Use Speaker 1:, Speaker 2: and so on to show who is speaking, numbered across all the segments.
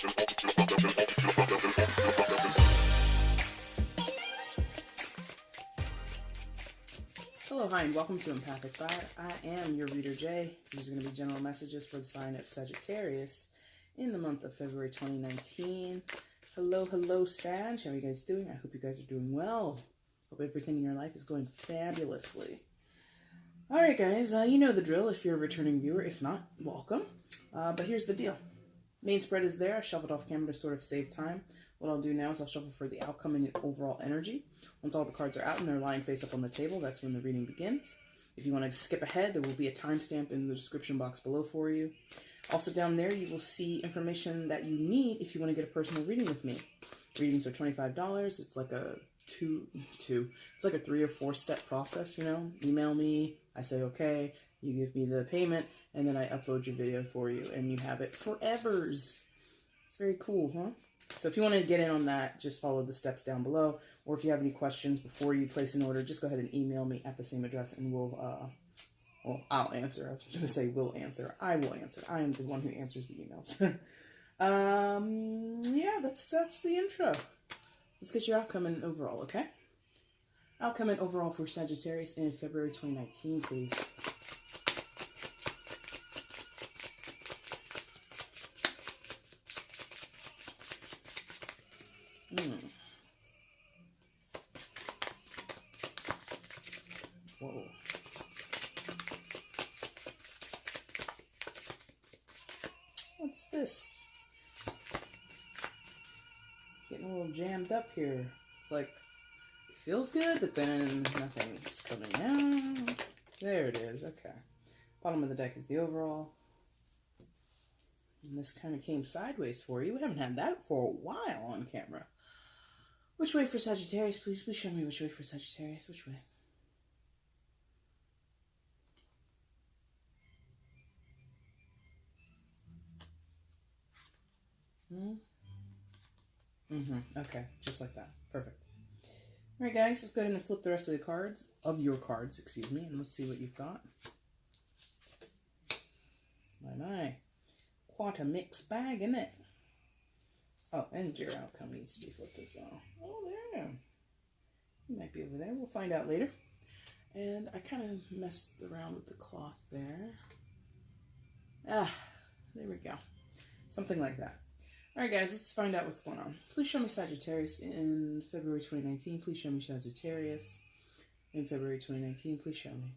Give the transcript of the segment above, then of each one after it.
Speaker 1: Hello, hi, and welcome to EmpathicFire. I am your reader, Jay. These are going to be general messages for the sign of Sagittarius in the month of February 2019. Hello, Sag. How are you guys doing? I hope you guys are doing well. Hope everything in your life is going fabulously. All right, guys, you know the drill if you're a returning viewer. If not, welcome. But here's the deal. Main spread is there. I shuffled off camera to sort of save time. What I'll do now is I'll shuffle for the outcome and the overall energy. Once all the cards are out and they're lying face up on the table, that's when the reading begins. If you want to skip ahead, there will be a timestamp in the description box below for you. Also down there, you will see information that you need if you want to get a personal reading with me. Readings are $25. It's like a it's like a 3 or 4 step process, you know. Email me, I say okay, you give me the payment, and then I upload your video for you, and you have it forevers. It's very cool, huh? So if you want to get in on that, just follow the steps down below. Or if you have any questions before you place an order, just go ahead and email me at the same address, and I'll answer. I was going to say will answer. I will answer. I am the one who answers the emails. Yeah, that's the intro. Let's get your outcome and overall, okay? Outcome and overall for Sagittarius in February 2019, please. Whoa. What's this? Getting a little jammed up here. It's like, it feels good, but then nothing's coming out. There it is, okay. Bottom of the deck is the overall. And this kind of came sideways for you. We haven't had that for a while on camera. Which way for Sagittarius, please? Please show me which way for Sagittarius. Which way? Okay, just like that. Perfect. All right, guys, let's go ahead and flip the rest of the cards, excuse me, and let's see what you've got. My. Quite a mixed bag, isn't it? Oh, and your outcome needs to be flipped as well. Oh, there. You might be over there. We'll find out later. And I kind of messed around with the cloth there. There we go. Something like that. All right, guys, let's find out what's going on. Please show me Sagittarius in February 2019. Please show me Sagittarius in February 2019. Please show me.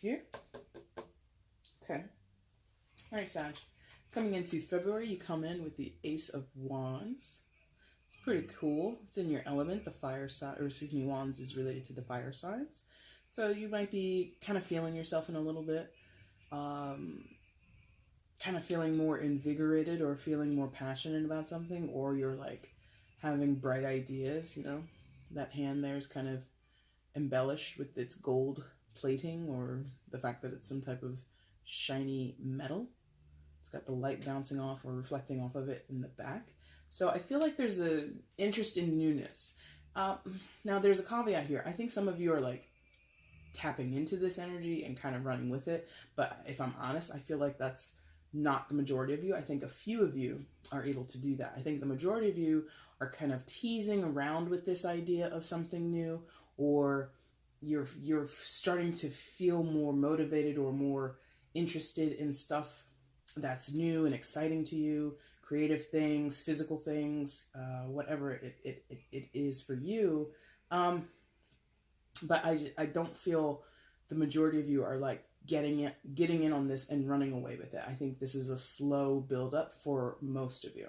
Speaker 1: Here? Okay. All right, Sag. Coming into February, you come in with the Ace of Wands. It's pretty cool. It's in your element. The fire sign, or excuse me, Wands is related to the fire signs. So you might be kind of feeling yourself in a little bit. Kind of feeling more invigorated or feeling more passionate about something. Or you're like having bright ideas, you know. That hand there is kind of embellished with its gold plating or the fact that it's some type of shiny metal. Got the light bouncing off or reflecting off of it in the back. So I feel like there's an interest in newness. Now there's a caveat here. I think some of you are like tapping into this energy and kind of running with it. But if I'm honest, I feel like that's not the majority of you. I think a few of you are able to do that. I think the majority of you are kind of teasing around with this idea of something new, or you're starting to feel more motivated or more interested in stuff that's new and exciting to you, creative things, physical things, whatever it is for you. But I don't feel the majority of you are like getting in on this and running away with it. I think this is a slow build up for most of you.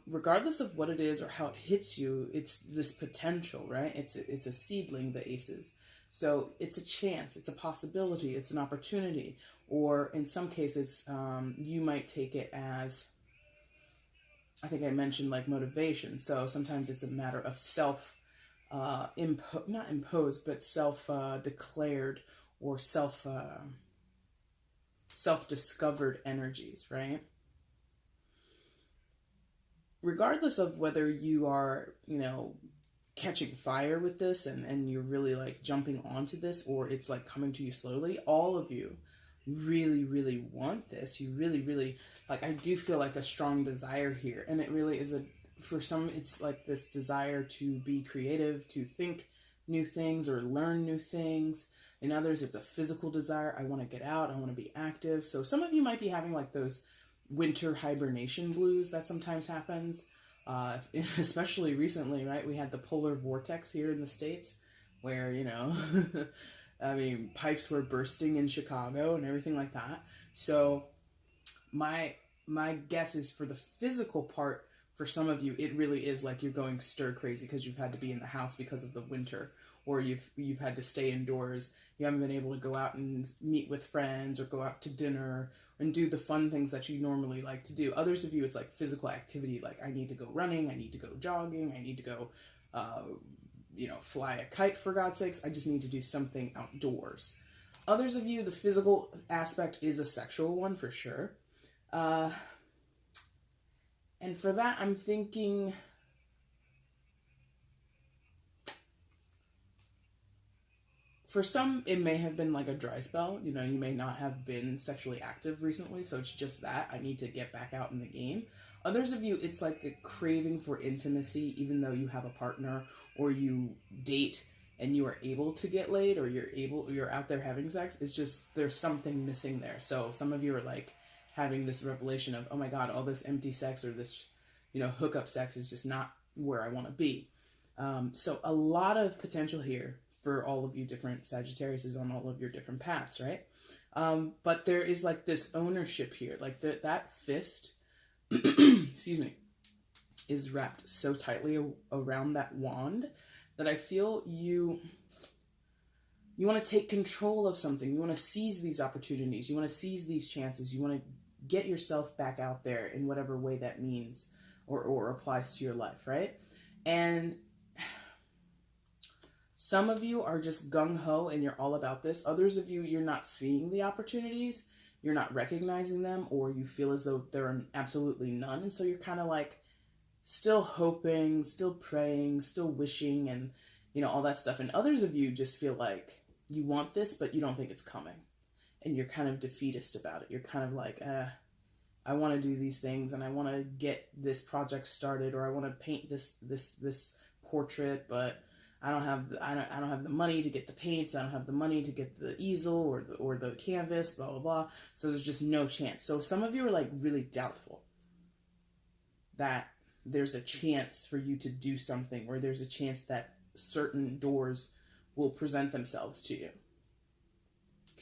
Speaker 1: Regardless of what it is or how it hits you, it's this potential, right? It's a seedling, the aces. So it's a chance, it's a possibility, it's an opportunity. Or in some cases, you might take it as, I think I mentioned like motivation. So sometimes it's a matter of not imposed, but self-declared or self self-discovered energies, right? Regardless of whether you are, you know, catching fire with this and you're really like jumping onto this, or it's like coming to you slowly, all of you really, really want this. You really, really, like, I do feel like a strong desire here. And it really is for some, it's like this desire to be creative, to think new things or learn new things. In others, it's a physical desire. I want to get out. I want to be active. So some of you might be having like those winter hibernation blues that sometimes happens. Especially recently, right? We had the polar vortex here in the States where, you know, I mean, pipes were bursting in Chicago and everything like that. So my guess is for the physical part, for some of you, it really is like you're going stir crazy because you've had to be in the house because of the winter, or you've had to stay indoors. You haven't been able to go out and meet with friends or go out to dinner and do the fun things that you normally like to do. Others of you, it's like physical activity. Like, I need to go running. I need to go jogging. I need to go, you know, fly a kite, for God's sakes. I just need to do something outdoors. Others of you, the physical aspect is a sexual one for sure. And for that, I'm thinking, for some, it may have been like a dry spell. You know, you may not have been sexually active recently, so it's just that. I need to get back out in the game. Others of you, it's like a craving for intimacy, even though you have a partner or you date and you are able to get laid, or you're out there having sex. It's just, there's something missing there. So some of you are like having this revelation of, oh my God, all this empty sex or this, you know, hookup sex is just not where I want to be. So a lot of potential here for all of you different Sagittariuses on all of your different paths, right? But there is like this ownership here, like that fist, excuse me, is wrapped so tightly around that wand that I feel you want to take control of something. You want to seize these opportunities. You want to seize these chances. You want to get yourself back out there in whatever way that means or applies to your life, right? And some of you are just gung-ho and you're all about this. Others of you, you're not seeing the opportunities, you're not recognizing them, or you feel as though there are absolutely none. And so you're kind of like still hoping, still praying, still wishing, and, you know, all that stuff. And others of you just feel like you want this, but you don't think it's coming. And you're kind of defeatist about it. You're kind of like, I want to do these things and I want to get this project started, or I want to paint this portrait, but I don't have the money to get the paints. I don't have the money to get the easel or the canvas, blah, blah, blah. So there's just no chance. So some of you are like really doubtful that there's a chance for you to do something, or there's a chance that certain doors will present themselves to you.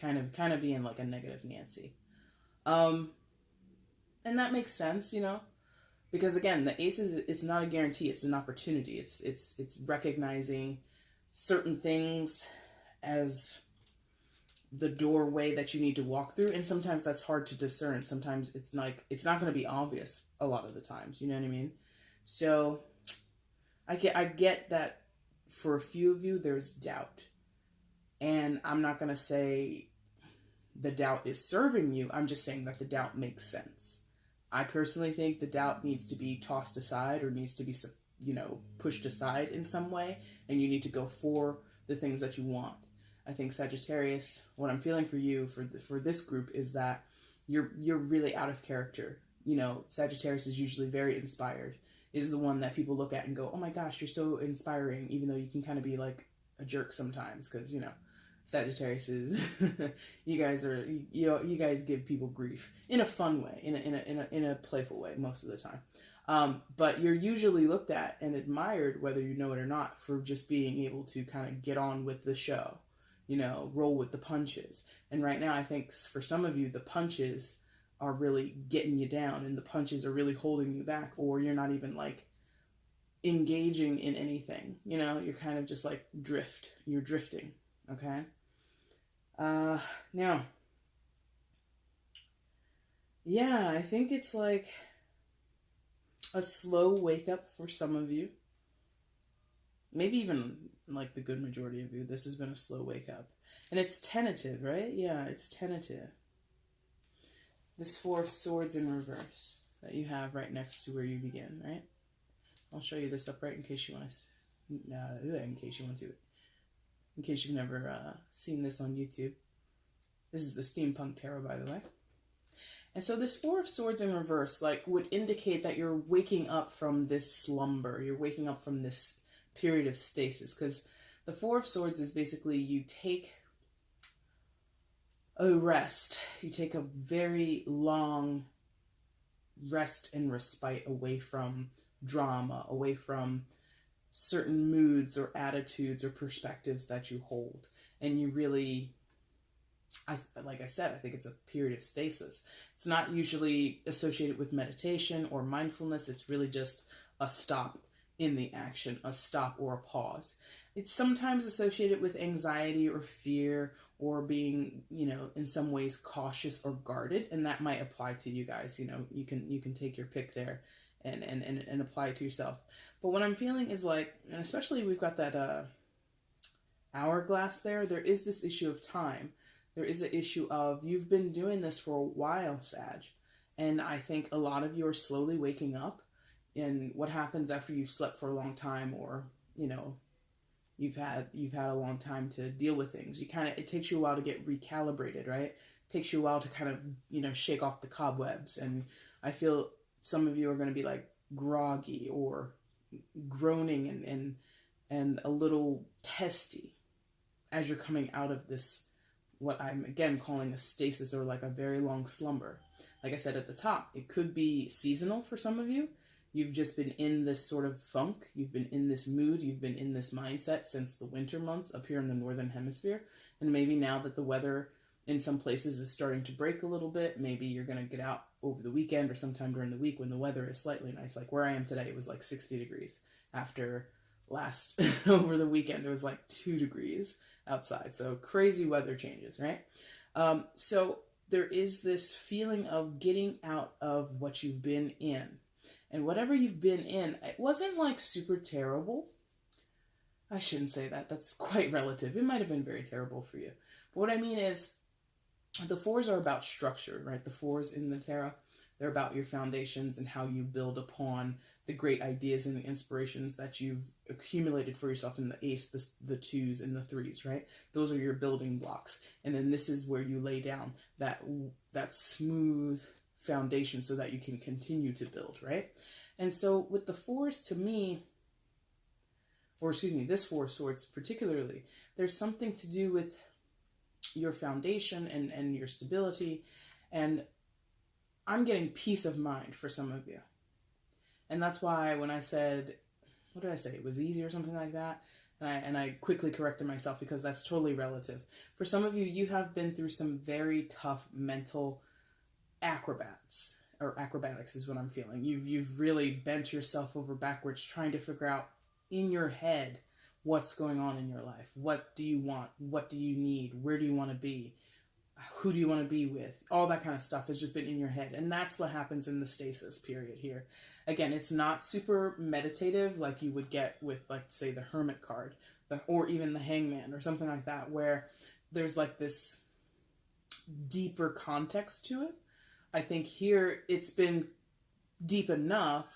Speaker 1: Kind of being like a negative Nancy. And that makes sense, you know? Because again, the ace it's not a guarantee, it's an opportunity. It's recognizing certain things as the doorway that you need to walk through, and sometimes that's hard to discern. Sometimes it's not going to be obvious a lot of the times, you know what I mean? So I get that for a few of you there's doubt. And I'm not going to say the doubt is serving you. I'm just saying that the doubt makes sense. I personally think the doubt needs to be tossed aside, or needs to be, you know, pushed aside in some way, and you need to go for the things that you want. I think Sagittarius, what I'm feeling for you for this group is that you're really out of character. You know, Sagittarius is usually very inspired. Is the one that people look at and go, oh my gosh, you're so inspiring, even though you can kind of be like a jerk sometimes, because, you know, Sagittarius is you guys give people grief in a fun way, in a playful way most of the time. But you're usually looked at and admired, whether you know it or not, for just being able to kind of get on with the show, you know, roll with the punches. And right now, I think for some of you, the punches are really getting you down, and the punches are really holding you back, or you're not even like engaging in anything. You know, you're kind of just like you're drifting. Okay. Now, yeah, I think it's like a slow wake up for some of you. Maybe even like the good majority of you, this has been a slow wake up. And it's tentative, right? Yeah, it's tentative. this Four of Swords in reverse that you have right next to where you begin, right? I'll show you this upright in case you want to, in case you want to, in case you've never seen this on YouTube. This is the Steampunk Tarot, by the way. And so this Four of Swords in reverse, like, would indicate that you're waking up from this slumber. You're waking up from this period of stasis, because the Four of Swords is basically you take a rest. You take a very long rest and respite away from drama, away from certain moods or attitudes or perspectives that you hold. And you really, like I said, I think it's a period of stasis. It's not usually associated with meditation or mindfulness. It's really just a stop in the action, a stop or a pause. It's sometimes associated with anxiety or fear or being, you know, in some ways cautious or guarded, and that might apply to you guys. You know, you can take your pick there and apply it to yourself. But what I'm feeling is like, and especially we've got that hourglass there is this issue of time. There is an issue of, you've been doing this for a while, Sag, and I think a lot of you are slowly waking up. And what happens after you've slept for a long time, or, you know, you've had a long time to deal with things. It takes you a while to get recalibrated, right? It takes you a while to kind of, you know, shake off the cobwebs. And I feel some of you are going to be like groggy or groaning and a little testy as you're coming out of this, what I'm again calling a stasis, or like a very long slumber. Like I said at the top, it could be seasonal for some of you. You've just been in this sort of funk. You've been in this mood. You've been in this mindset since the winter months up here in the Northern Hemisphere. And maybe now that the weather in some places is starting to break a little bit, maybe you're going to get out over the weekend or sometime during the week when the weather is slightly nice. Like where I am today, it was like 60 degrees. After last, over the weekend, it was like 2 degrees outside. So crazy weather changes, right? So there is this feeling of getting out of what you've been in. And whatever you've been in, it wasn't like super terrible. I shouldn't say that. That's quite relative. It might have been very terrible for you. But what I mean is, the fours are about structure, right? The fours in the tarot, they're about your foundations and how you build upon the great ideas and the inspirations that you've accumulated for yourself in the ace, the twos, and the threes, right? Those are your building blocks. And then this is where you lay down that smooth foundation so that you can continue to build, right? And so with the fours, to me, or excuse me, this Four of Swords particularly, there's something to do with your foundation and your stability. And I'm getting peace of mind for some of you. And that's why when I said, what did I say? It was easy or something like that. And I quickly corrected myself because that's totally relative. For some of you, you have been through some very tough mental acrobatics is what I'm feeling. You've really bent yourself over backwards trying to figure out in your head what's going on in your life. What do you want? What do you need? Where do you want to be? Who do you want to be with? All that kind of stuff has just been in your head. And that's what happens in the stasis period here. Again, it's not super meditative like you would get with, like, say, the Hermit card, or even the Hangman or something like that, where there's like this deeper context to it. I think here it's been deep enough,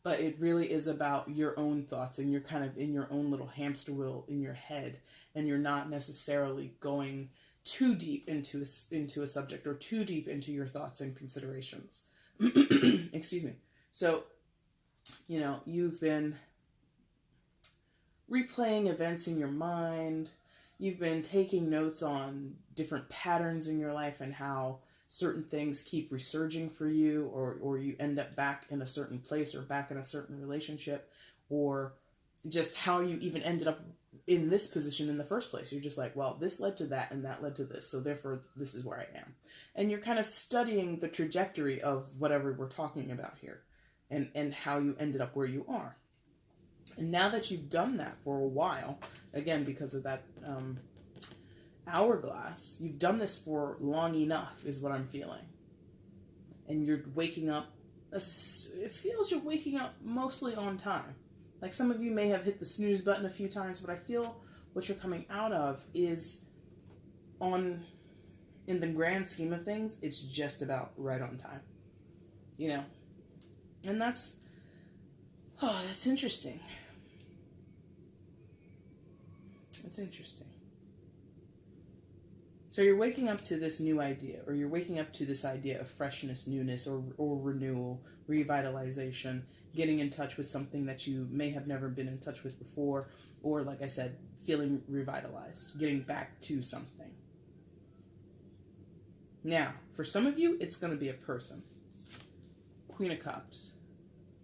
Speaker 1: but it really is about your own thoughts, and you're kind of in your own little hamster wheel in your head, and you're not necessarily going too deep into a subject or too deep into your thoughts and considerations. Excuse me. So, you know, you've been replaying events in your mind. You've been taking notes on different patterns in your life and how certain things keep resurging for you, or you end up back in a certain place or back in a certain relationship, or just how you even ended up in this position in the first place. You're just like, well, this led to that and that led to this, so therefore this is where I am. And you're kind of studying the trajectory of whatever we're talking about here, and how you ended up where you are. And now that you've done that for a while, again, because of that hourglass, you've done this for long enough is what I'm feeling. And you're waking up, it feels you're waking up mostly on time. Like some of you may have hit the snooze button a few times, but I feel what you're coming out of is in the grand scheme of things, it's just about right on time. You know? And that's interesting. It's interesting. So you're waking up to this new idea, or you're waking up to this idea of freshness, newness, or renewal, revitalization, getting in touch with something that you may have never been in touch with before, or like I said, feeling revitalized, getting back to something. Now, for some of you, it's going to be a person. Queen of Cups.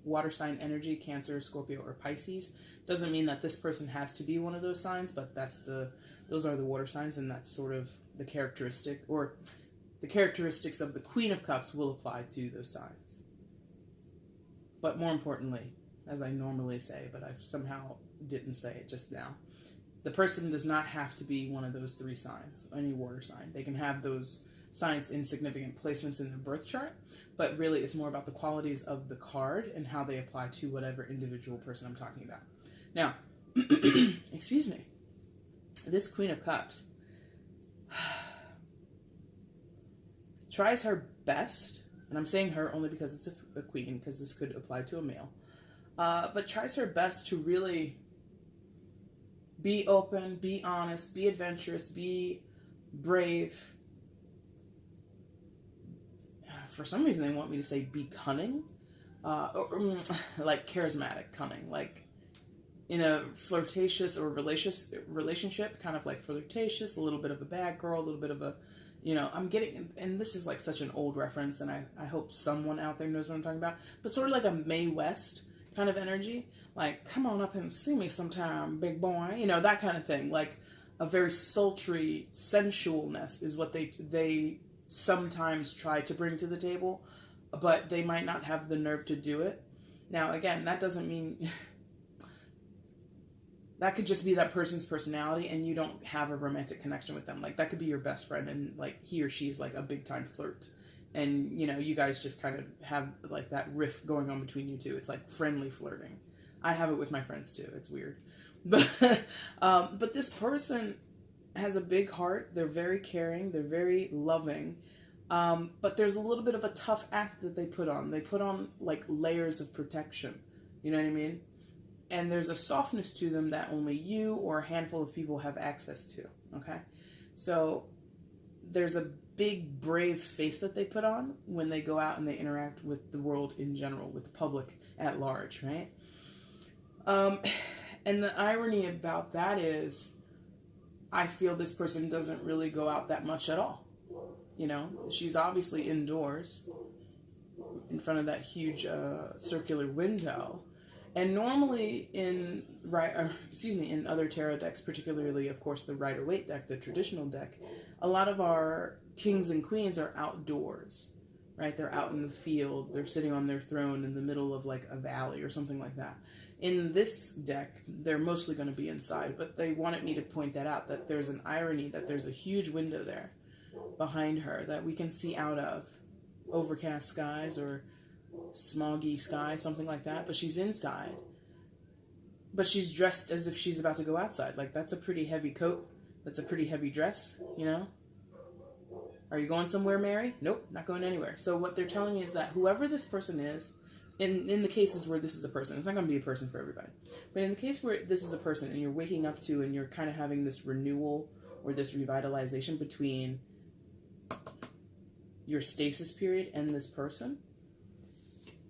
Speaker 1: Water sign energy, Cancer, Scorpio, or Pisces. Doesn't mean that this person has to be one of those signs, but those are the water signs, and that's sort of the characteristic, or the characteristics of the Queen of Cups will apply to those signs. But more importantly, as I normally say, but I somehow didn't say it just now, the person does not have to be one of those three signs, any water sign. They can have those signs in significant placements in their birth chart, but really it's more about the qualities of the card and how they apply to whatever individual person I'm talking about. Now, excuse me, this Queen of Cups tries her best, and I'm saying her only because it's a queen, because this could apply to a male, but tries her best to really be open, be honest, be adventurous, be brave. For some reason, they want me to say be cunning, like charismatic cunning, like in a flirtatious or relationship, kind of like flirtatious, a little bit of a bad girl, a little bit of a, I'm getting, and this is like such an old reference, and I hope someone out there knows what I'm talking about, but sort of like a Mae West kind of energy, like, come on up and see me sometime, big boy, that kind of thing, like a very sultry sensualness is what they sometimes try to bring to the table, but they might not have the nerve to do it. Now, again, that doesn't mean... that could just be that person's personality, and you don't have a romantic connection with them. Like, that could be your best friend, and, like, he or she's, like, a big-time flirt. And, you guys just kind of have, like, that riff going on between you two. It's, like, friendly flirting. I have it with my friends, too. It's weird. But this person has a big heart. They're very caring. They're very loving. But there's a little bit of a tough act that they put on. They put on, like, layers of protection. You know what I mean? And there's a softness to them that only you or a handful of people have access to, okay? So there's a big, brave face that they put on when they go out and they interact with the world in general, with the public at large, right? And the irony about that is, I feel this person doesn't really go out that much at all. She's obviously indoors in front of that huge circular window. And normally in other tarot decks, particularly, of course, the Rider-Waite deck, the traditional deck, a lot of our kings and queens are outdoors, right? They're out in the field. They're sitting on their throne in the middle of, like, a valley or something like that. In this deck, they're mostly going to be inside, but they wanted me to point that out, that there's an irony, that there's a huge window there behind her that we can see out of. Overcast skies or smoggy sky, something like that, but she's inside. But she's dressed as if she's about to go outside. Like, that's a pretty heavy coat. That's a pretty heavy dress, Are you going somewhere, Mary? Nope, not going anywhere. So what they're telling me is that whoever this person is, in the cases where this is a person, it's not going to be a person for everybody, but in the case where this is a person and you're waking up to and you're kind of having this renewal or this revitalization between your stasis period and this person,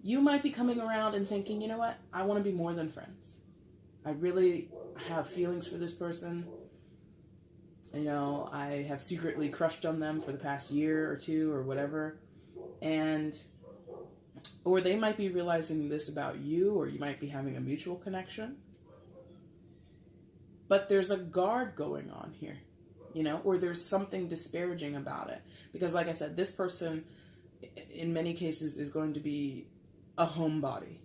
Speaker 1: you might be coming around and thinking, you know what, I want to be more than friends. I really have feelings for this person. I have secretly crushed on them for the past year or two or whatever. Or they might be realizing this about you, or you might be having a mutual connection. But there's a guard going on here, or there's something disparaging about it. Because like I said, this person, in many cases, is going to be a homebody.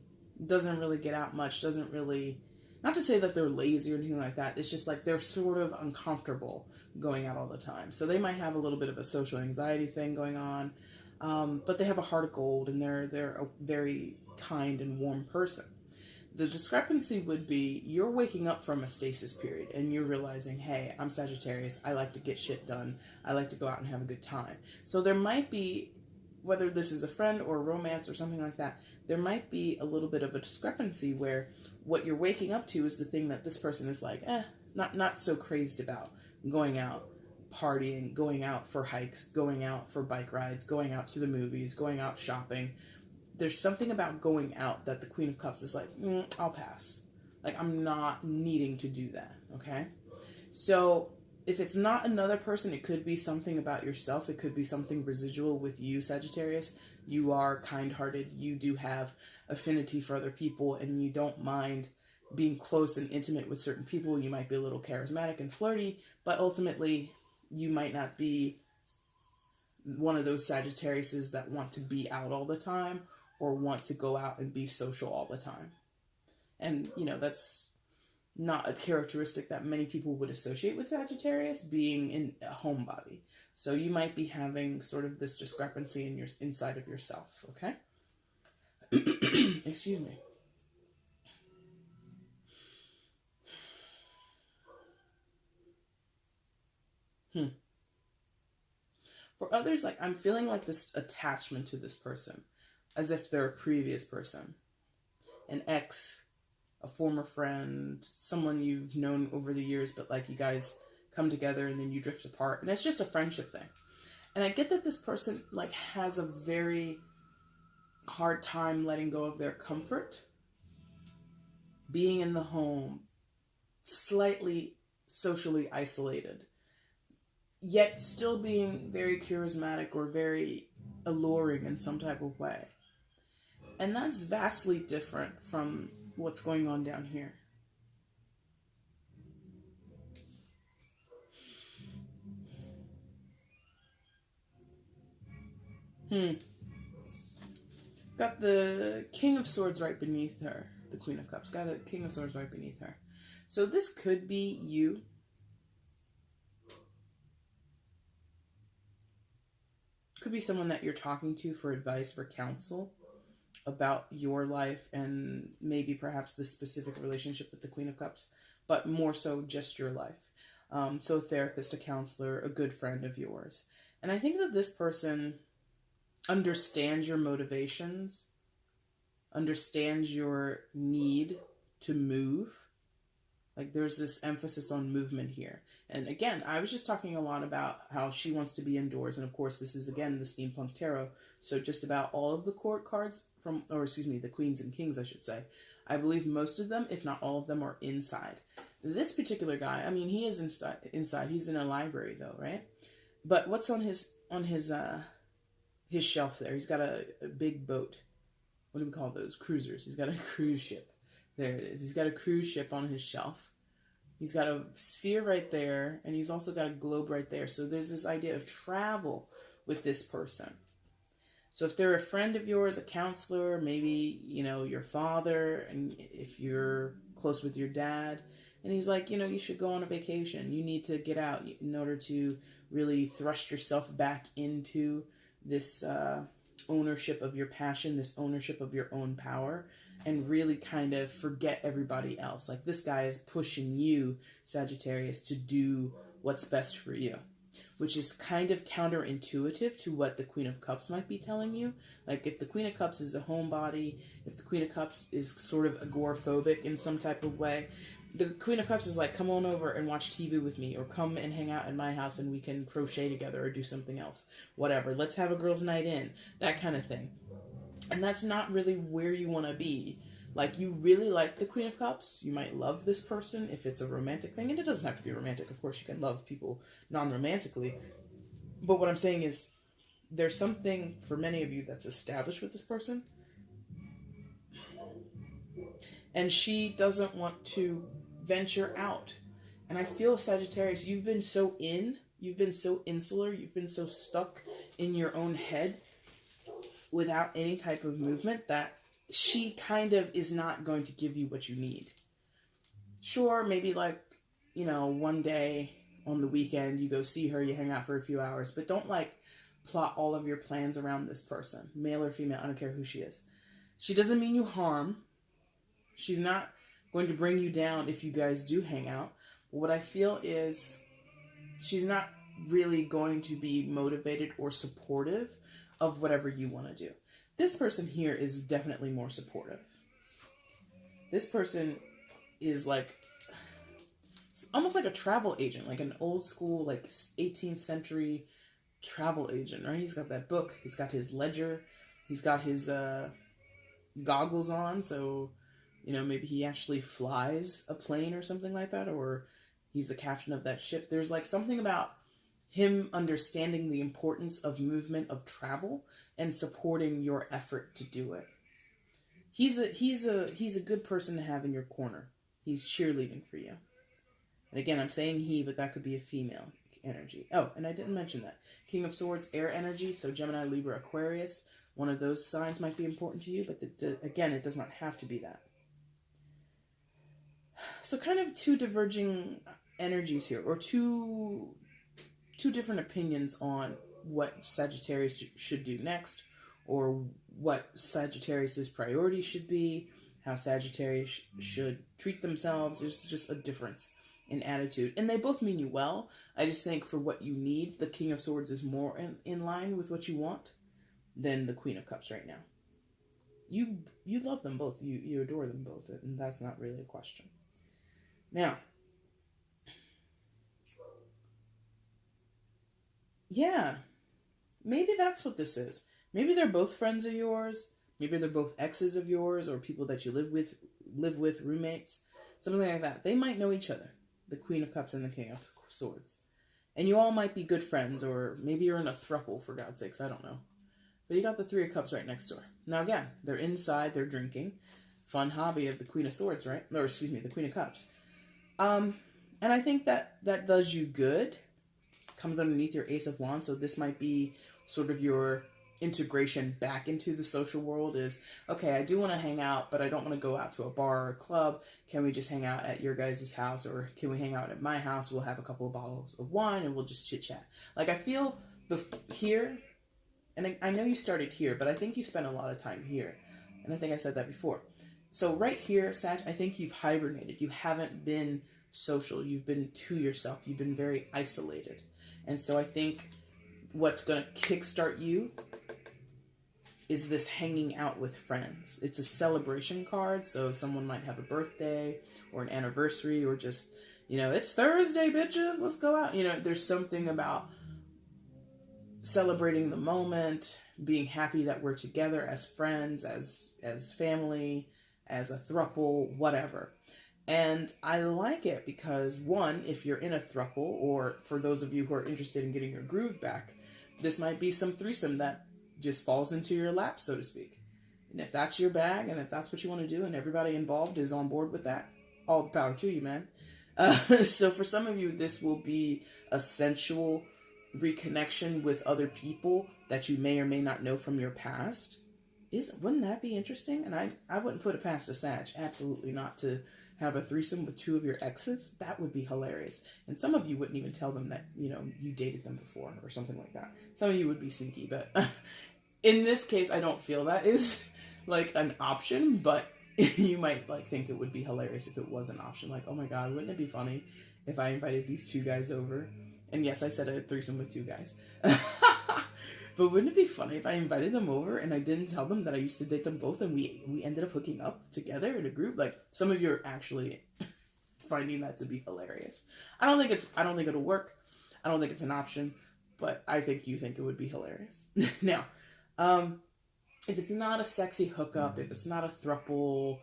Speaker 1: Doesn't really get out much, doesn't really, not to say that they're lazy or anything like that, it's just like they're sort of uncomfortable going out all the time. So they might have a little bit of a social anxiety thing going on, but they have a heart of gold, and they're a very kind and warm person. The discrepancy would be you're waking up from a stasis period and you're realizing, hey, I'm Sagittarius. I like to get shit done. I like to go out and have a good time. So there might be, whether this is a friend or a romance or something like that, there might be a little bit of a discrepancy where what you're waking up to is the thing that this person is like, not so crazed about. Going out, partying, going out for hikes, going out for bike rides, going out to the movies, going out shopping. There's something about going out that the Queen of Cups is like, I'll pass. Like, I'm not needing to do that, okay? So if it's not another person, it could be something about yourself. It could be something residual with you, Sagittarius. You are kind-hearted. You do have affinity for other people, and you don't mind being close and intimate with certain people. You might be a little charismatic and flirty, but ultimately you might not be one of those Sagittariuses that want to be out all the time or want to go out and be social all the time. And, you know, that's not a characteristic that many people would associate with Sagittarius, being in a homebody. So you might be having sort of this discrepancy in your inside of yourself, okay? Excuse me. For others, like, I'm feeling like this attachment to this person, as if they're a previous person, an ex, a former friend, someone you've known over the years, but like you guys come together and then you drift apart, and it's just a friendship thing. And I get that this person like has a very hard time letting go of their comfort, being in the home, slightly socially isolated, yet still being very charismatic or very alluring in some type of way. And that's vastly different from what's going on down here. Got the King of Swords right beneath her. The Queen of Cups. Got a King of Swords right beneath her. So this could be you. Could be someone that you're talking to for advice, for counsel about your life and maybe perhaps this specific relationship with the Queen of Cups, but more so just your life. So a therapist, a counselor, a good friend of yours. And I think that this person understands your motivations, understands your need to move. Like, there's this emphasis on movement here. And again, I was just talking a lot about how she wants to be indoors. And of course, this is, again, the Steampunk Tarot. So just about all of the court cards the Queens and Kings, I should say. I believe most of them, if not all of them, are inside. This particular guy, I mean, he is inside. He's in a library, though, right? But what's on his shelf there? He's got a big boat. What do we call those? Cruisers. He's got a cruise ship. There it is. He's got a cruise ship on his shelf. He's got a sphere right there, and he's also got a globe right there. So there's this idea of travel with this person. So if they're a friend of yours, a counselor, maybe, you know, your father, and if you're close with your dad, and he's like, you know, you should go on a vacation. You need to get out in order to really thrust yourself back into this ownership of your passion, this ownership of your own power, and really kind of forget everybody else. Like, this guy is pushing you, Sagittarius, to do what's best for you, which is kind of counterintuitive to what the Queen of Cups might be telling you. Like, if the Queen of Cups is a homebody, if the Queen of Cups is sort of agoraphobic in some type of way, the Queen of Cups is like, come on over and watch TV with me, or come and hang out in my house and we can crochet together or do something else. Whatever. Let's have a girls' night in. That kind of thing. And that's not really where you want to be. Like, you really like the Queen of Cups. You might love this person if it's a romantic thing. And it doesn't have to be romantic. Of course, you can love people non-romantically. But what I'm saying is, there's something for many of you that's established with this person. And she doesn't want to venture out. And I feel, Sagittarius, you've been so insular, you've been so stuck in your own head without any type of movement that she kind of is not going to give you what you need. Sure, maybe like, you know, one day on the weekend you go see her, you hang out for a few hours, but don't like plot all of your plans around this person, male or female, I don't care who she is. She doesn't mean you harm. She's not going to bring you down if you guys do hang out. What I feel is she's not really going to be motivated or supportive of whatever you want to do. This person here is definitely more supportive. This person is like almost like a travel agent, like an old school, like 18th century travel agent, right? He's got that book, he's got his ledger, he's got his goggles on, so you know, maybe he actually flies a plane or something like that, or he's the captain of that ship. There's like something about him understanding the importance of movement, of travel, and supporting your effort to do it. He's a good person to have in your corner. He's cheerleading for you. And again, I'm saying he, but that could be a female energy. Oh, and I didn't mention that. King of Swords, air energy, so Gemini, Libra, Aquarius. One of those signs might be important to you, but again, it does not have to be that. So kind of two diverging energies here, or two different opinions on what Sagittarius should do next, or what Sagittarius's priority should be, how Sagittarius should treat themselves. There's just a difference in attitude. And they both mean you well. I just think for what you need, the King of Swords is more in line with what you want than the Queen of Cups right now. You love them both. You adore them both, and that's not really a question. Now, yeah, maybe that's what this is. Maybe they're both friends of yours. Maybe they're both exes of yours, or people that you live with, roommates, something like that. They might know each other, the Queen of Cups and the King of Swords. And you all might be good friends, or maybe you're in a throuple, for God's sakes, I don't know. But you got the Three of Cups right next door. Now again, they're inside, they're drinking. Fun hobby of the Queen of Swords, right? Or excuse me, the Queen of Cups. And I think that does you good. Comes underneath your Ace of Wands, so this might be sort of your integration back into the social world is, okay, I do want to hang out, but I don't want to go out to a bar or a club. Can we just hang out at your guys' house, or can we hang out at my house? We'll have a couple of bottles of wine and we'll just chit chat. Like, I feel here, and I know you started here, but I think you spent a lot of time here. And I think I said that before. So right here, Sag, I think you've hibernated. You haven't been social. You've been to yourself. You've been very isolated. And so I think what's going to kickstart you is this hanging out with friends. It's a celebration card, so someone might have a birthday or an anniversary, or just, you know, it's Thursday, bitches, let's go out. You know, there's something about celebrating the moment, being happy that we're together as friends, as family, as a throuple, whatever. And I like it because, one, if you're in a throuple, or for those of you who are interested in getting your groove back, this might be some threesome that just falls into your lap, so to speak. And if that's your bag, and if that's what you want to do, and everybody involved is on board with that, all the power to you, man. So for some of you, this will be a sensual reconnection with other people that you may or may not know from your past. Wouldn't that be interesting? And I wouldn't put it past a Sag, absolutely not, to have a threesome with two of your exes. That would be hilarious. And some of you wouldn't even tell them that, you know, you dated them before or something like that. Some of you would be sneaky, but in this case, I don't feel that is like an option, but you might like think it would be hilarious if it was an option. Like, oh my God, wouldn't it be funny if I invited these two guys over? And yes, I said a threesome with two guys. But wouldn't it be funny if I invited them over and I didn't tell them that I used to date them both, and we ended up hooking up together in a group? Like, some of you are actually finding that to be hilarious. I don't think it'll work. I don't think it's an option, but I think you think it would be hilarious. Now, if it's not a sexy hookup, if it's not a throuple,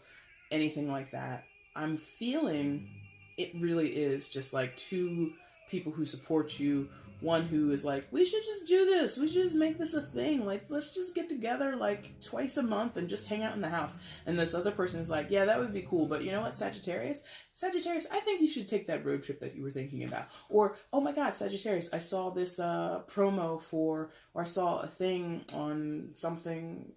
Speaker 1: anything like that, I'm feeling it really is just like two people who support you. One who is like, we should just do this. We should just make this a thing. Like, let's just get together like twice a month and just hang out in the house. And this other person is like, yeah, that would be cool. But you know what, Sagittarius, I think you should take that road trip that you were thinking about. Or, oh my God, Sagittarius, I saw this promo for, or I saw a thing on something,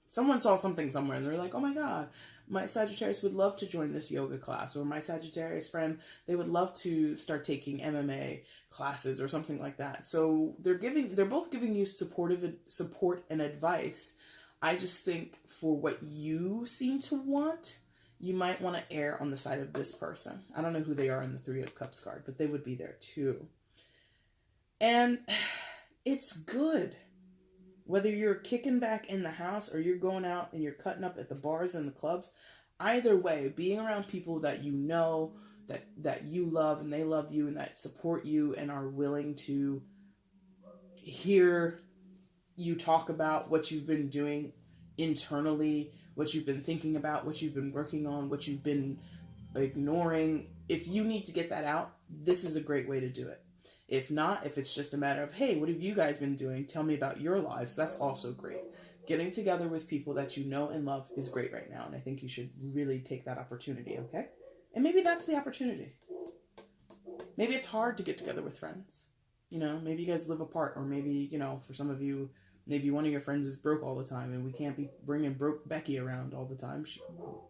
Speaker 1: someone saw something somewhere, and they're like, oh my God, my Sagittarius would love to join this yoga class. Or my Sagittarius friend, they would love to start taking MMA classes or something like that. So they're both giving you support and advice. I just think for what you seem to want, you might want to err on the side of this person. I don't know who they are in the Three of Cups card, but they would be there too. And it's good. Whether you're kicking back in the house or you're going out and you're cutting up at the bars and the clubs, either way, being around people that you know, that you love and they love you and that support you and are willing to hear you talk about what you've been doing internally, what you've been thinking about, what you've been working on, what you've been ignoring. If you need to get that out, this is a great way to do it. If not, if it's just a matter of, hey, what have you guys been doing? Tell me about your lives. That's also great. Getting together with people that you know and love is great right now. And I think you should really take that opportunity, okay? And maybe that's the opportunity. Maybe it's hard to get together with friends. You know, maybe you guys live apart, or maybe, you know, for some of you, maybe one of your friends is broke all the time and we can't be bringing broke Becky around all the time.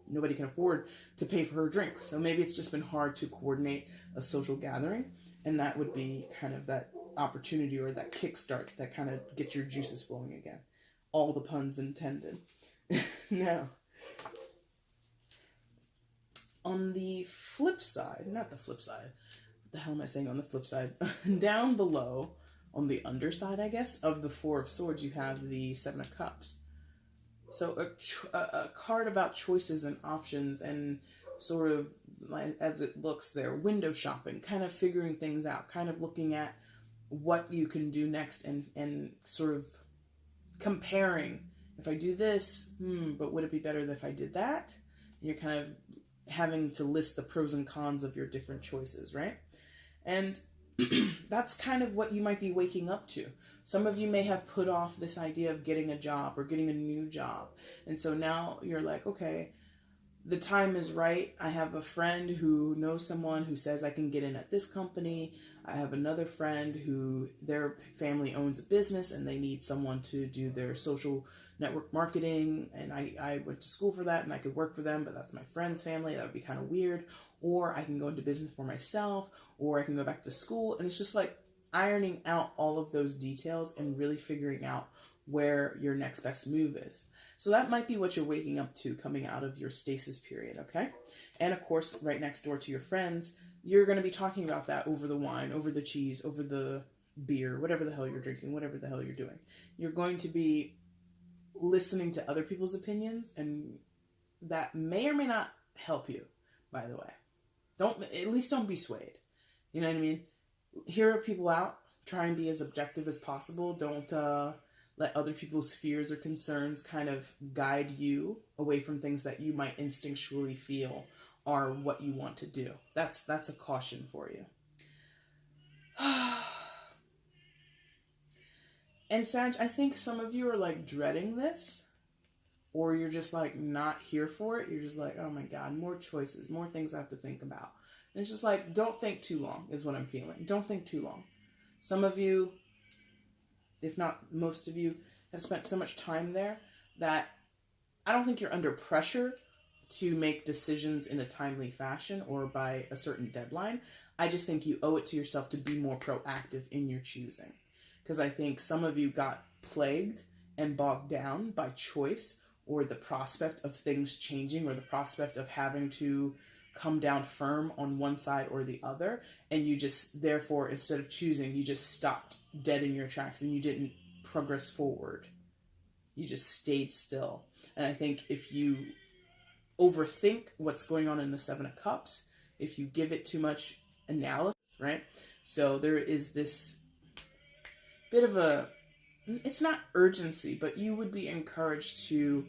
Speaker 1: Nobody can afford to pay for her drinks. So maybe it's just been hard to coordinate a social gathering. And that would be kind of that opportunity or that kickstart that kind of gets your juices flowing again. All the puns intended. Now, on the flip side, not the flip side, what the hell am I saying on the flip side? Down below, on the underside, I guess, of the Four of Swords, you have the Seven of Cups. So a card about choices and options and sort of, as it looks there, window shopping, kind of figuring things out, kind of looking at what you can do next and sort of comparing. If I do this, but would it be better if I did that? And you're kind of having to list the pros and cons of your different choices, right? And that's kind of what you might be waking up to. Some of you may have put off this idea of getting a job or getting a new job. And so now you're like, okay, the time is right. I have a friend who knows someone who says I can get in at this company. I have another friend who their family owns a business and they need someone to do their social network marketing. And I went to school for that and I could work for them, but that's my friend's family. That would be kind of weird. Or I can go into business for myself, or I can go back to school. And it's just like ironing out all of those details and really figuring out where your next best move is. So that might be what you're waking up to coming out of your stasis period, okay? And of course, right next door to your friends, you're going to be talking about that over the wine, over the cheese, over the beer, whatever the hell you're drinking, whatever the hell you're doing. You're going to be listening to other people's opinions, and that may or may not help you, by the way. At least don't be swayed. You know what I mean? Hear people out. Try and be as objective as possible. Don't let other people's fears or concerns kind of guide you away from things that you might instinctually feel are what you want to do. That's a caution for you. And Sag, I think some of you are like dreading this, or you're just like not here for it. You're just like, oh my God, more choices, more things I have to think about. And it's just like, don't think too long is what I'm feeling. Don't think too long. Some of you, if not most of you, have spent so much time there that I don't think you're under pressure to make decisions in a timely fashion or by a certain deadline. I just think you owe it to yourself to be more proactive in your choosing. Because I think some of you got plagued and bogged down by choice or the prospect of things changing or the prospect of having to come down firm on one side or the other. And you just, therefore, instead of choosing, you just stopped dead in your tracks and you didn't progress forward. You just stayed still. And I think if you overthink what's going on in the Seven of Cups, if you give it too much analysis, right? So there is this bit of a, it's not urgency, but you would be encouraged to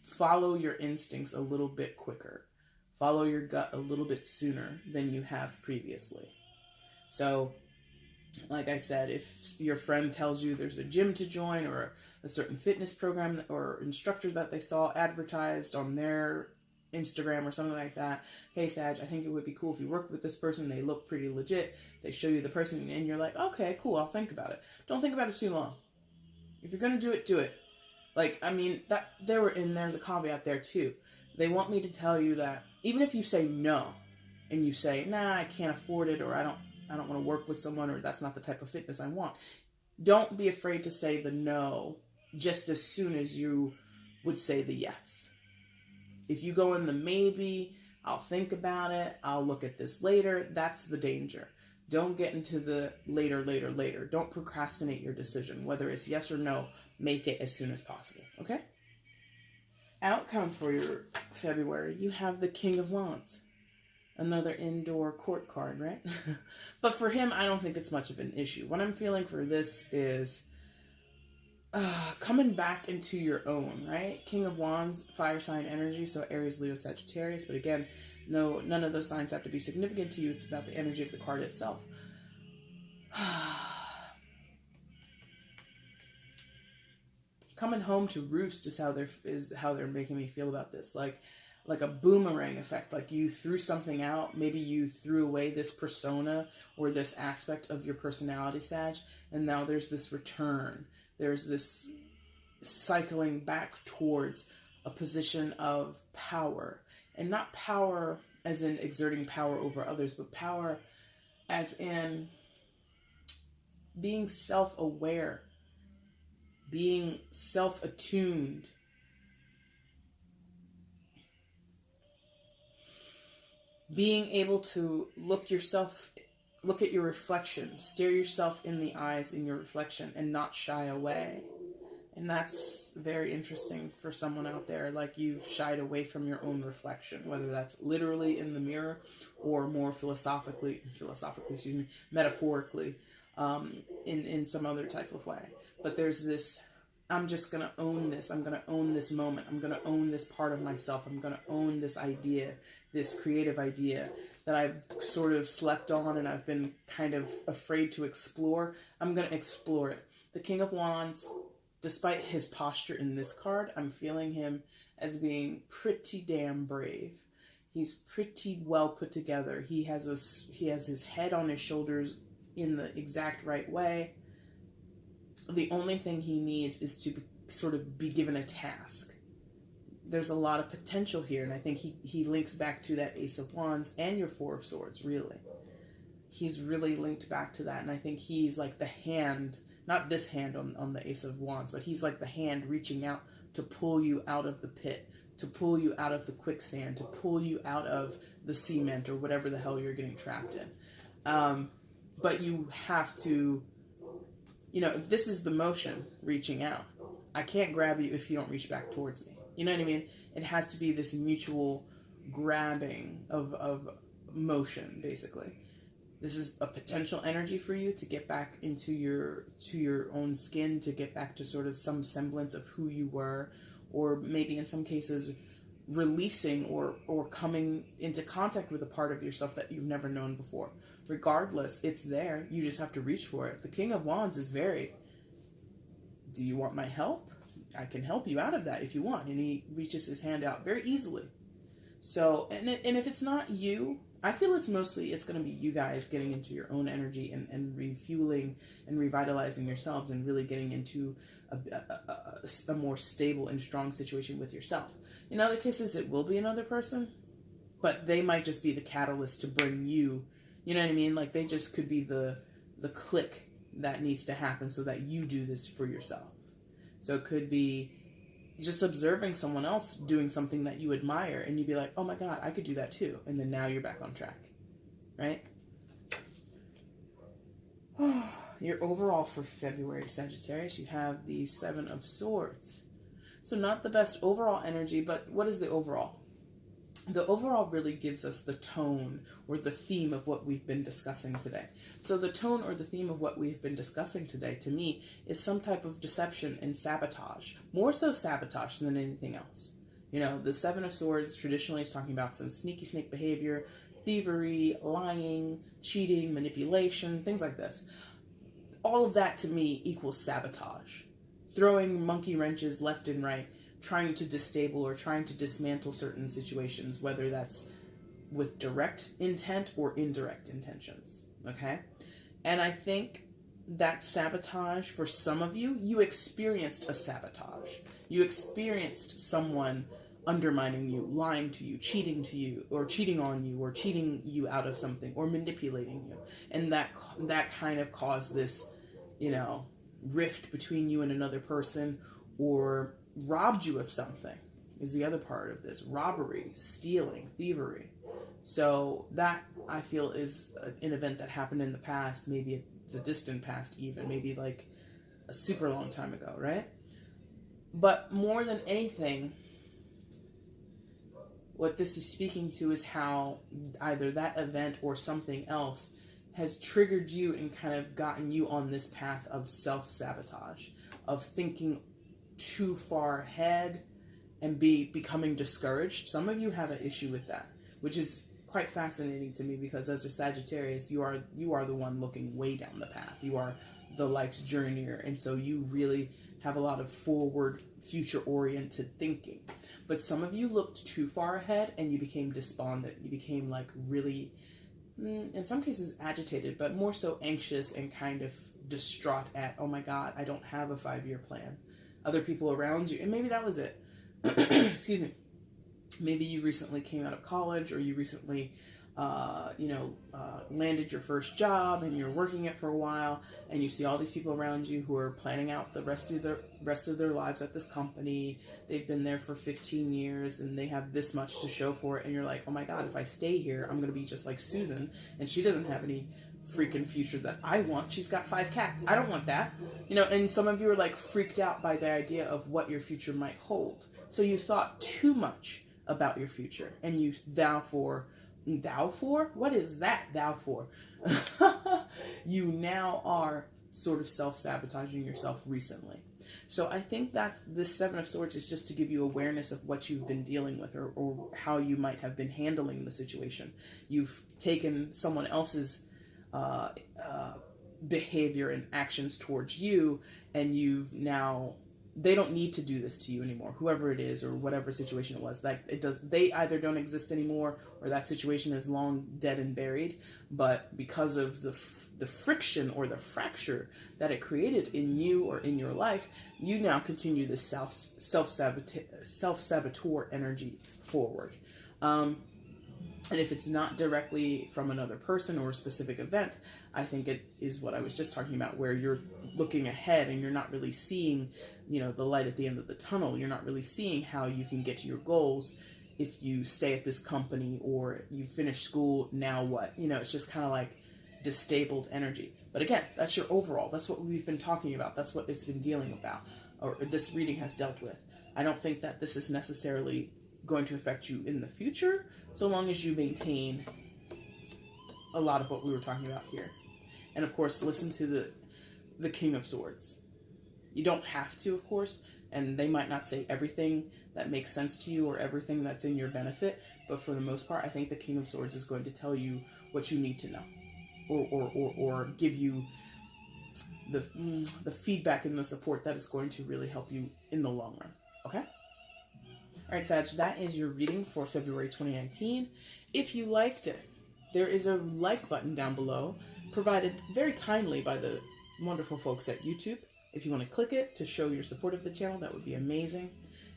Speaker 1: follow your instincts a little bit quicker. Follow your gut a little bit sooner than you have previously. So, like I said, if your friend tells you there's a gym to join or a certain fitness program or instructor that they saw advertised on their Instagram or something like that, hey Sag, I think it would be cool if you worked with this person, they look pretty legit, they show you the person, and you're like, okay, cool, I'll think about it. Don't think about it too long. If you're gonna do it, do it. Like, I mean, there's a caveat there too. They want me to tell you that even if you say no, and you say, nah, I can't afford it, or I don't want to work with someone, or that's not the type of fitness I want, don't be afraid to say the no just as soon as you would say the yes. If you go in the maybe, I'll think about it, I'll look at this later, that's the danger. Don't get into the later, later, later. Don't procrastinate your decision. Whether it's yes or no, make it as soon as possible, okay? Outcome for your February, you have the King of Wands. Another indoor court card, right? But for him, I don't think it's much of an issue. What I'm feeling for this is coming back into your own, right? King of Wands, fire sign energy, so Aries, Leo, Sagittarius. But again, no, none of those signs have to be significant to you. It's about the energy of the card itself. Coming home to roost is how they're making me feel about this. Like a boomerang effect. Like you threw something out. Maybe you threw away this persona or this aspect of your personality, Sag, and now there's this return. There's this cycling back towards a position of power. And not power as in exerting power over others, but power as in being self-aware, being self-attuned, being able to look at your reflection, stare yourself in the eyes in your reflection and not shy away. And that's very interesting for someone out there. Like you've shied away from your own reflection, whether that's literally in the mirror or more metaphorically, in some other type of way. But there's this, I'm just going to own this. I'm going to own this moment. I'm going to own this part of myself. I'm going to own this idea, this creative idea that I've sort of slept on and I've been kind of afraid to explore. I'm going to explore it. The King of Wands, despite his posture in this card, I'm feeling him as being pretty damn brave. He's pretty well put together. He has his head on his shoulders in the exact right way. The only thing he needs is to sort of be given a task. There's a lot of potential here, and I think he links back to that Ace of Wands and your Four of Swords, really. He's really linked back to that, and I think he's like the hand, not this hand on the Ace of Wands, but he's like the hand reaching out to pull you out of the pit, to pull you out of the quicksand, to pull you out of the cement or whatever the hell you're getting trapped in. But you have to, if this is the motion reaching out, I can't grab you if you don't reach back towards me. You know what I mean? It has to be this mutual grabbing of motion, basically. This is a potential energy for you to get back into your own skin, to get back to sort of some semblance of who you were, or maybe in some cases releasing or coming into contact with a part of yourself that you've never known before. Regardless, it's there. You just have to reach for it. The King of Wands is very, do you want my help? I can help you out of that if you want. And he reaches his hand out very easily. So, and if it's not you, I feel it's going to be you guys getting into your own energy and refueling and revitalizing yourselves and really getting into a more stable and strong situation with yourself. In other cases, it will be another person, but they might just be the catalyst to bring you, you know what I mean? Like they just could be the click that needs to happen so that you do this for yourself. So it could be just observing someone else doing something that you admire and you'd be like, oh my God, I could do that too. And then now you're back on track, right? Your overall for February, Sagittarius, you have the Seven of Swords. So not the best overall energy, but what is the overall? The overall really gives us the tone or the theme of what we've been discussing today. So the tone or the theme of what we've been discussing today, to me, is some type of deception and sabotage. More so sabotage than anything else. The Seven of Swords traditionally is talking about some sneaky snake behavior, thievery, lying, cheating, manipulation, things like this. All of that to me equals sabotage. Throwing monkey wrenches left and right, trying to destabilize or trying to dismantle certain situations, whether that's with direct intent or indirect intentions, okay? And I think that sabotage, for some of you, you experienced a sabotage. You experienced someone undermining you, lying to you, cheating on you, or cheating you out of something, or manipulating you. And that kind of caused this, rift between you and another person, or robbed you of something is the other part of this. Robbery, stealing, thievery. So that, I feel, is an event that happened in the past. Maybe it's a distant past even. Maybe like a super long time ago, right? But more than anything, what this is speaking to is how either that event or something else has triggered you and kind of gotten you on this path of self-sabotage, of thinking too far ahead and becoming discouraged. Some of you have an issue with that, which is quite fascinating to me, because as a Sagittarius, you are the one looking way down the path. You are the life's journeyer, and so you really have a lot of forward, future-oriented thinking. But some of you looked too far ahead and you became despondent. You became like really, in some cases agitated, but more so anxious and kind of distraught at, oh my God, I don't have a 5-year plan. Other people around you, and maybe that was it. Excuse me. Maybe you recently came out of college, or you recently, landed your first job and you're working it for a while, and you see all these people around you who are planning out the rest of their lives at this company. They've been there for 15 years and they have this much to show for it. And you're like, oh my God, if I stay here, I'm going to be just like Susan. And she doesn't have any freaking future that I want. She's got 5 cats. I don't want that. And some of you are like freaked out by the idea of what your future might hold. So you thought too much about your future, and you thou for? What is that thou for? You now are sort of self-sabotaging yourself recently. So I think that this 7 of Swords is just to give you awareness of what you've been dealing with, or how you might have been handling the situation. You've taken someone else's behavior and actions towards you, and they don't need to do this to you anymore, whoever it is or whatever situation it was. They either don't exist anymore, or that situation is long dead and buried. But because of the friction or the fracture that it created in you or in your life, you now continue this self-saboteur energy forward. And if it's not directly from another person or a specific event, I think it is what I was just talking about, where you're looking ahead and you're not really seeing, the light at the end of the tunnel. You're not really seeing how you can get to your goals if you stay at this company, or you finish school, now what? It's just kind of like disabled energy. But again, that's your overall. That's what we've been talking about. That's what it's been dealing about, or this reading has dealt with. I don't think that this is necessarily going to affect you in the future, so long as you maintain a lot of what we were talking about here. And of course, listen to the King of Swords. You don't have to, of course, and they might not say everything that makes sense to you or everything that's in your benefit, but for the most part, I think the King of Swords is going to tell you what you need to know, or give you the feedback and the support that is going to really help you in the long run. Okay? Alright, Sag, that is your reading for February 2019. If you liked it, there is a like button down below, provided very kindly by the wonderful folks at YouTube. If you want to click it to show your support of the channel, that would be amazing.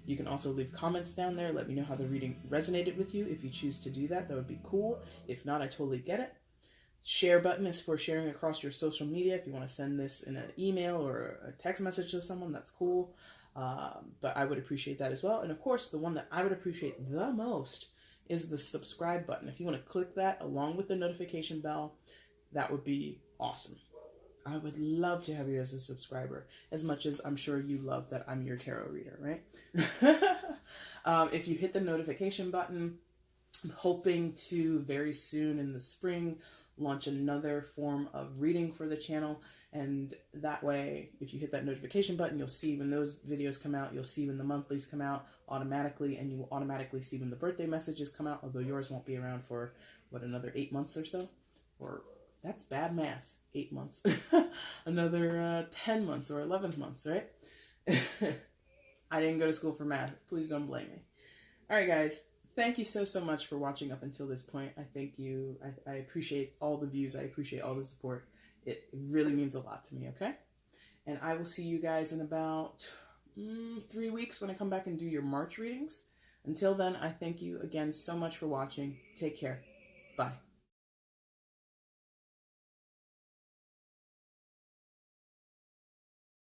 Speaker 1: You can also leave comments down there. Let me know how the reading resonated with you. If you choose to do that, that would be cool. If not, I totally get it. Share button is for sharing across your social media. If you want to send this in an email or a text message to someone, that's cool. But I would appreciate that as well. And of course, the one that I would appreciate the most is the subscribe button. If you want to click that along with the notification bell, that would be awesome. I would love to have you as a subscriber, as much as I'm sure you love that I'm your tarot reader, right? If you hit the notification button, I'm hoping to very soon in the spring launch another form of reading for the channel. And that way, if you hit that notification button, you'll see when those videos come out, you'll see when the monthlies come out automatically, and you will automatically see when the birthday messages come out, although yours won't be around for, another 8 months or so? Or, that's bad math, 8 months. Another 10 months or 11 months, right? I didn't go to school for math. Please don't blame me. All right, guys. Thank you so much for watching up until this point. I thank you. I appreciate all the views. I appreciate all the support. It really means a lot to me, okay? And I will see you guys in about 3 weeks when I come back and do your March readings. Until then, I thank you again so much for watching. Take care. Bye.